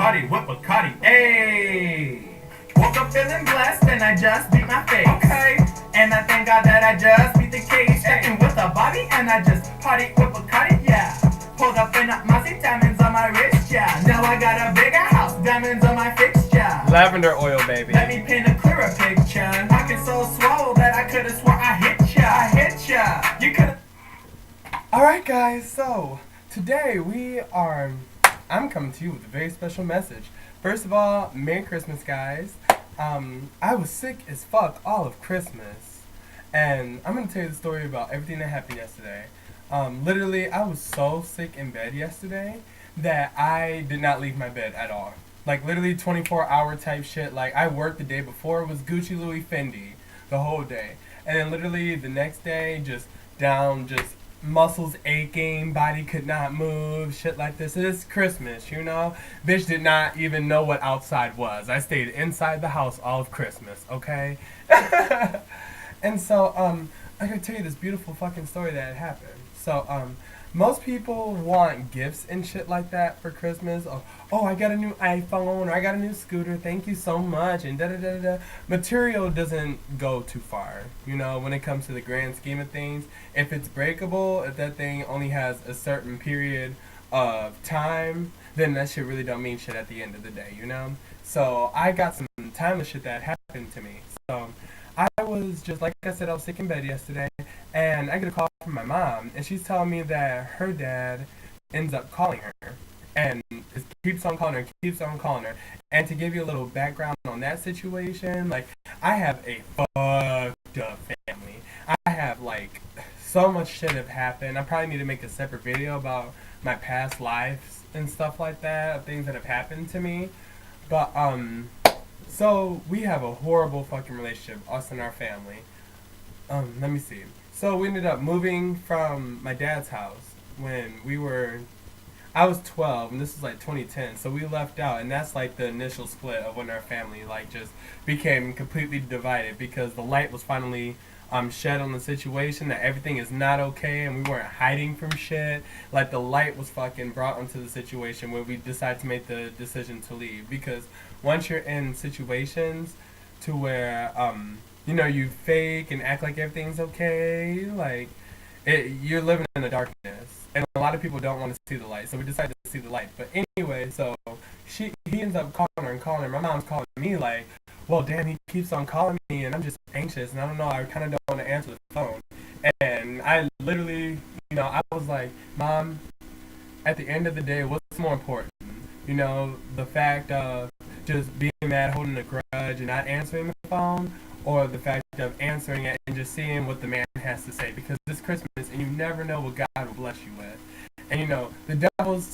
Party with Bacardi, ayy. Woke up feeling blessed and I just beat my face. Okay. And I thank God that I just beat the case. Checking with a Bobby and I just party with Bacardi, yeah. Pulled up in a Mossy, diamonds on my wrist, yeah. Now I got a bigger house, diamonds on my fixture. Lavender oil, baby. Let me paint a clearer picture. Pocket so swole that I could've swore I hit ya. I hit ya. You could've. Alright, guys, so today I'm coming to you with a very special message. First of all, Merry Christmas, guys. I was sick as fuck all of Christmas. And I'm going to tell you the story about everything that happened yesterday. Literally, I was so sick in bed yesterday that I did not leave my bed at all. Like, literally 24-hour type shit. Like, I worked the day before, it was Gucci, Louis, Fendi the whole day. And then literally the next day, just down, just muscles aching, body could not move, shit like this. It's Christmas, you know? Bitch did not even know what outside was. I stayed inside the house all of Christmas, okay? And so, I gotta tell you this beautiful fucking story that happened. So, most people want gifts and shit like that for Christmas. Oh, I got a new iPhone, or I got a new scooter, thank you so much, and da-da-da-da. Material doesn't go too far, you know, when it comes to the grand scheme of things. If it's breakable, if that thing only has a certain period of time, then that shit really don't mean shit at the end of the day, you know? So, I got some timeless shit that happened to me. So, I was just, like I said, I was sick in bed yesterday, and I get a call from my mom, and she's telling me that her dad ends up calling her, and it keeps on calling her. And to give you a little background on that situation, like, I have a fucked up family. I have, like, so much shit have happened. I probably need to make a separate video about my past lives and stuff like that, of things that have happened to me. But, so we have a horrible fucking relationship, us and our family. Let me see. So we ended up moving from my dad's house when I was 12, and this was like 2010, so we left out, and that's like the initial split of when our family like just became completely divided, because the light was finally shed on the situation that everything is not okay, and we weren't hiding from shit. Like, the light was fucking brought onto the situation when we decided to make the decision to leave, because once you're in situations to where you know, you fake and act like everything's okay, like, you're living in the darkness, and a lot of people don't want to see the light, so we decided to see the light. But anyway, so he ends up calling her. My mom's calling me like, well, damn, he keeps on calling me, and I'm just anxious, and I don't know, I kind of don't want to answer the phone. And I literally, you know, I was like, Mom, at the end of the day, what's more important? You know, the fact of just being mad, holding a grudge, and not answering the phone, or the fact of answering it and just seeing what the man has to say, because it's Christmas and you never know what God will bless you with. And you know, the devil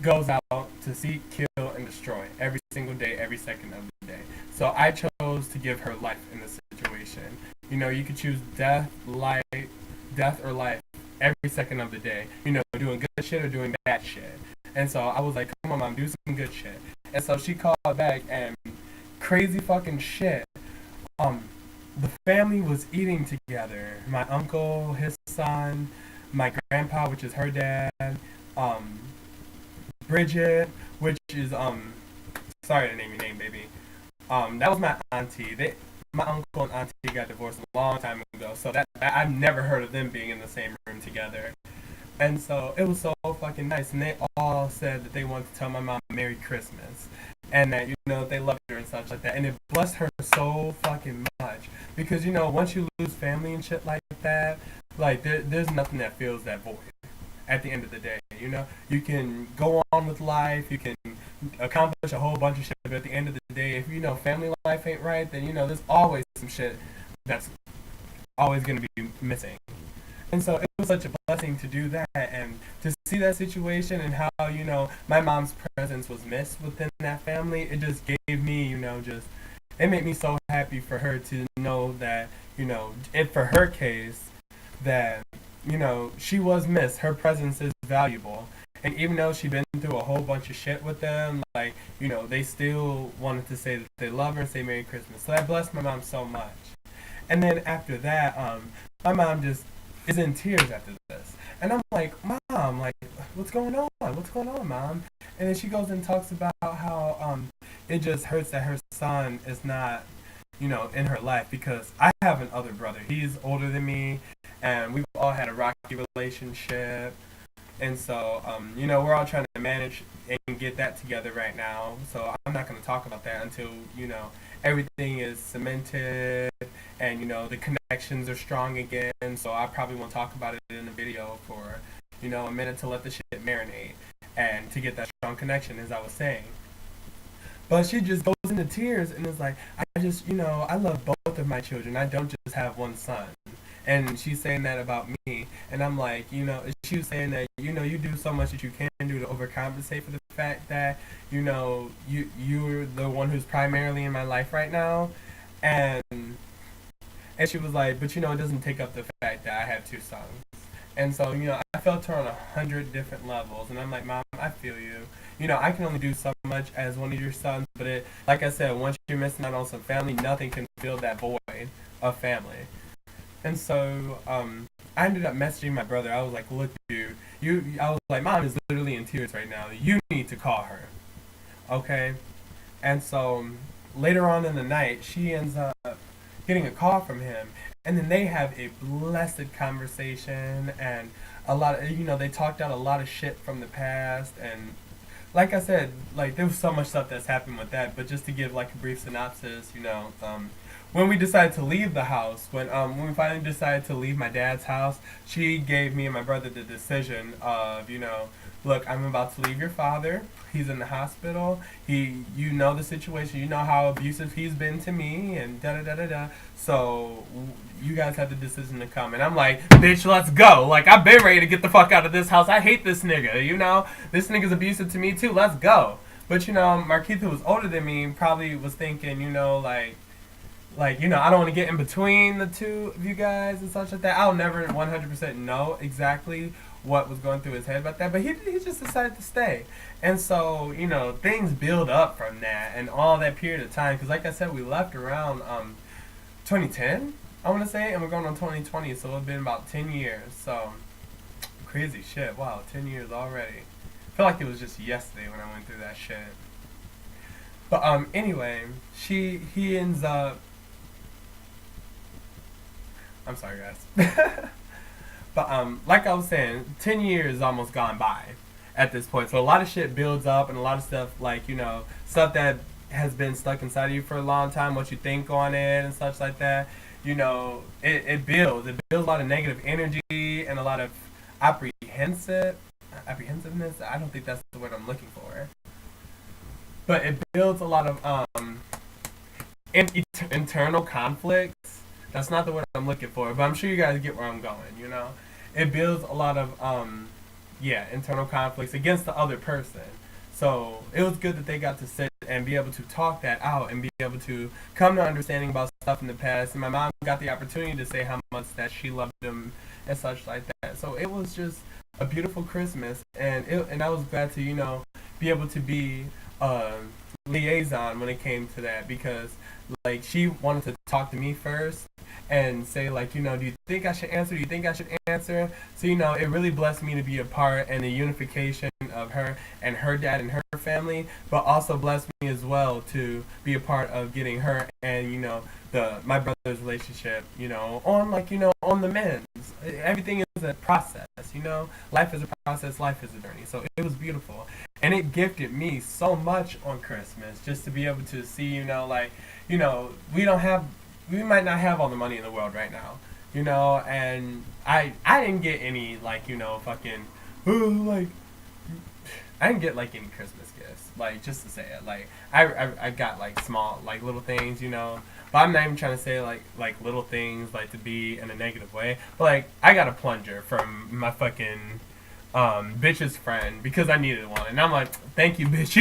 goes out to seek, kill, and destroy every single day, every second of the day. So I chose to give her life in this situation. You know, you could choose death or life every second of the day. You know, doing good shit or doing bad shit. And so I was like, come on, Mom, do some good shit. And so she called back, and crazy fucking shit. The family was eating together. My uncle, his son, my grandpa, which is her dad, Bridget, which is sorry to name your name, baby. That was my auntie. My uncle and auntie got divorced a long time ago, so that I've never heard of them being in the same room together. And so it was so fucking nice, and they all said that they wanted to tell my mom Merry Christmas, and that, you know, they loved her and such like that, and it blessed her so fucking much, because, you know, once you lose family and shit like that, like, there's nothing that fills that void at the end of the day, you know? You can go on with life, you can accomplish a whole bunch of shit, but at the end of the day, if, you know, family life ain't right, then, you know, there's always some shit that's always gonna be missing. And so it was such a blessing to do that, and to see that situation and how, you know, my mom's presence was missed within that family. It just gave me, you know, it made me so happy for her to know that, you know, for her case, that, you know, she was missed. Her presence is valuable. And even though she'd been through a whole bunch of shit with them, like, you know, they still wanted to say that they love her and say Merry Christmas. So that blessed my mom so much. And then after that, my mom just is in tears after this. And I'm like, Mom, like, what's going on? What's going on, Mom? And then she goes and talks about how it just hurts that her son is not, in her life because I have an other brother. He's older than me, and we've all had a rocky relationship. And so, we're all trying to manage and get that together right now. So I'm not going to talk about that until, everything is cemented and, the connections are strong again. So I probably won't talk about it in the video for, a minute to let the shit marinate and to get that strong connection, as I was saying. But she just goes into tears and is like, I just, I love both of my children. I don't just have one son. And she's saying that about me. And I'm like, she was saying that, you do so much that you can do to overcompensate for the fact that, you're the one who's primarily in my life right now. And she was like, but, it doesn't take up the fact that I have two sons. And so, I felt her on 100 different levels. And I'm like, Mom, I feel you. I can only do so much as one of your sons, but like I said, once you're missing out on some family, nothing can fill that void of family. And so, I ended up messaging my brother. I was like, look, dude, I was like, Mom is literally in tears right now. You need to call her. Okay? And so, later on in the night, she ends up getting a call from him. And then they have a blessed conversation, and a lot of, they talked out a lot of shit from the past, and like I said, like, there was so much stuff that's happened with that, but just to give, like, a brief synopsis, when we decided to leave the house, when we finally decided to leave my dad's house, she gave me and my brother the decision of, look, I'm about to leave your father. He's in the hospital. You know the situation. You know how abusive he's been to me, and da-da-da-da-da. So, you guys have the decision to come. And I'm like, bitch, let's go. Like, I've been ready to get the fuck out of this house. I hate this nigga, This nigga's abusive to me, too. Let's go. But, Marquita, who was older than me, probably was thinking, I don't want to get in between the two of you guys and such like that. I'll never 100% know exactly what was going through his head about that, but he just decided to stay. And so, things build up from that and all that period of time. Because like I said, we left around 2010, I want to say, and we're going on 2020, so it's been about 10 years. So, crazy shit. Wow, 10 years already. I feel like it was just yesterday when I went through that shit. But anyway, he ends up... I'm sorry, guys. But like I was saying, 10 years almost gone by at this point. So a lot of shit builds up, and a lot of stuff, like, stuff that has been stuck inside of you for a long time, what you think on it and such like that, it builds. It builds a lot of negative energy and a lot of apprehensiveness. I don't think that's the word I'm looking for. But it builds a lot of internal conflicts. That's not the word I'm looking for, but I'm sure you guys get where I'm going, It builds a lot of, internal conflicts against the other person. So it was good that they got to sit and be able to talk that out and be able to come to understanding about stuff in the past. And my mom got the opportunity to say how much that she loved them and such like that. So it was just a beautiful Christmas, and I was glad to, be able to be liaison when it came to that, because, like, she wanted to talk to me first and say, like, do you think I should answer? Do you think I should answer? So, it really blessed me to be a part in the unification of her and her dad and her family, but also blessed me as well to be a part of getting her and, my brother's relationship, on the mends. Everything is a process, Life is a process, life is a journey. So it was beautiful. And it gifted me so much on Christmas, just to be able to see, we might not have all the money in the world right now, and I didn't get any, fucking, I didn't get, any Christmas gifts, just to say it, I got, small, little things, but I'm not even trying to say, little things, to be in a negative way, but, I got a plunger from my fucking, bitch's friend, because I needed one, and I'm like, thank you, bitch,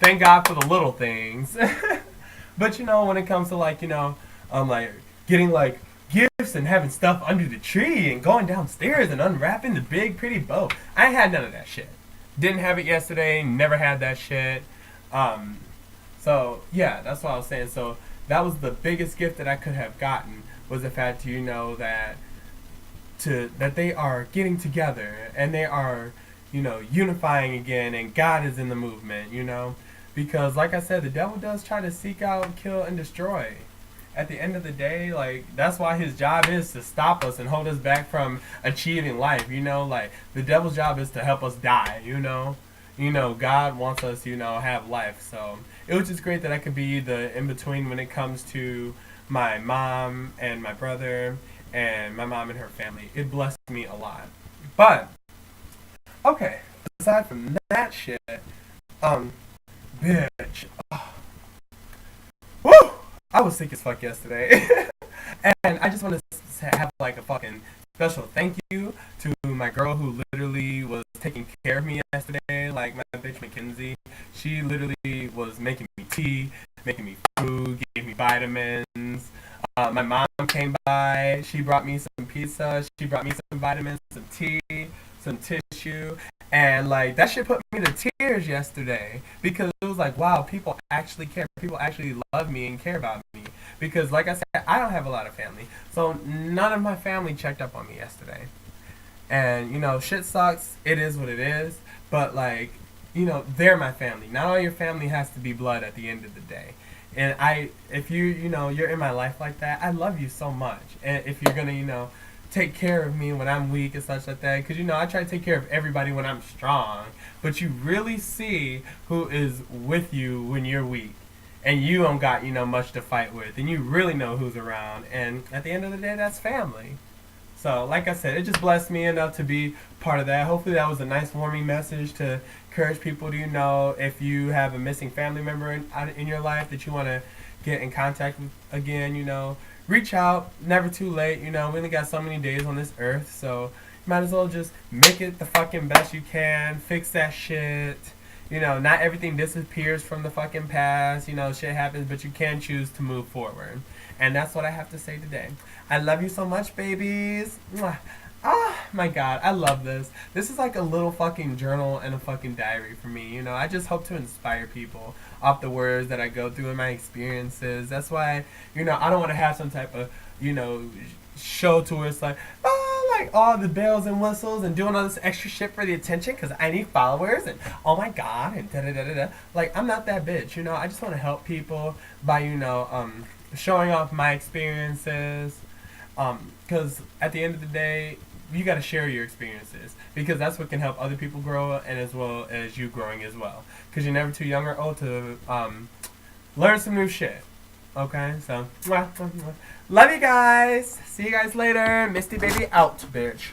thank God for the little things. But, when it comes to, getting, gifts and having stuff under the tree and going downstairs and unwrapping the big, pretty bow, I had none of that shit. Didn't have it yesterday, never had that shit. So, yeah, that's what I was saying. So, that was the biggest gift that I could have gotten, was the fact that that they are getting together and they are, unifying again, and God is in the movement, because like I said, the devil does try to seek out, kill, and destroy. At the end of the day, like, that's why his job is to stop us and hold us back from achieving life, like the devil's job is to help us die, God wants us, have life. So it was just great that I could be the in-between when it comes to my mom and my brother and my mom and her family. It blessed me a lot. But okay, aside from that shit, bitch, woo, I was sick as fuck yesterday. And I just want to have like a fucking special thank you to my girl who literally was taking care of me yesterday, like my bitch Mackenzie. She literally was making me tea, making me food, gave me vitamins. My mom came by, she brought me some pizza, she brought me some vitamins, some tea, some tissue, and like that shit put me to tears yesterday, because it was like, wow, people actually care, people actually love me and care about me. Because like I said, I don't have a lot of family, so none of my family checked up on me yesterday. And shit sucks, it is what it is, but like, they're my family. Not all your family has to be blood at the end of the day. And if you're in my life like that, I love you so much. And if you're gonna, take care of me when I'm weak and such like that, because I try to take care of everybody when I'm strong, but you really see who is with you when you're weak, and you don't got much to fight with, and you really know who's around. And at the end of the day, that's family. So like I said, it just blessed me enough to be part of that. Hopefully that was a nice warming message to encourage people to, if you have a missing family member in your life that you want to get in contact with again, reach out. Never too late. We only got so many days on this earth, so you might as well just make it the fucking best you can. Fix that shit. Not everything disappears from the fucking past. Shit happens, but you can choose to move forward. And that's what I have to say today. I love you so much, babies. Mwah. Ah, my God, I love this. This is like a little fucking journal and a fucking diary for me. I just hope to inspire people off the words that I go through in my experiences. That's why, I don't want to have some type of, show to where it's like, like all the bells and whistles and doing all this extra shit for the attention because I need followers and oh my God and da da da da da. Like, I'm not that bitch, I just want to help people by, showing off my experiences. Because at the end of the day, you got to share your experiences, because that's what can help other people grow, and as well as you growing as well. Because you're never too young or old to learn some new shit. Okay, so love you guys. See you guys later. Misty baby out, bitch.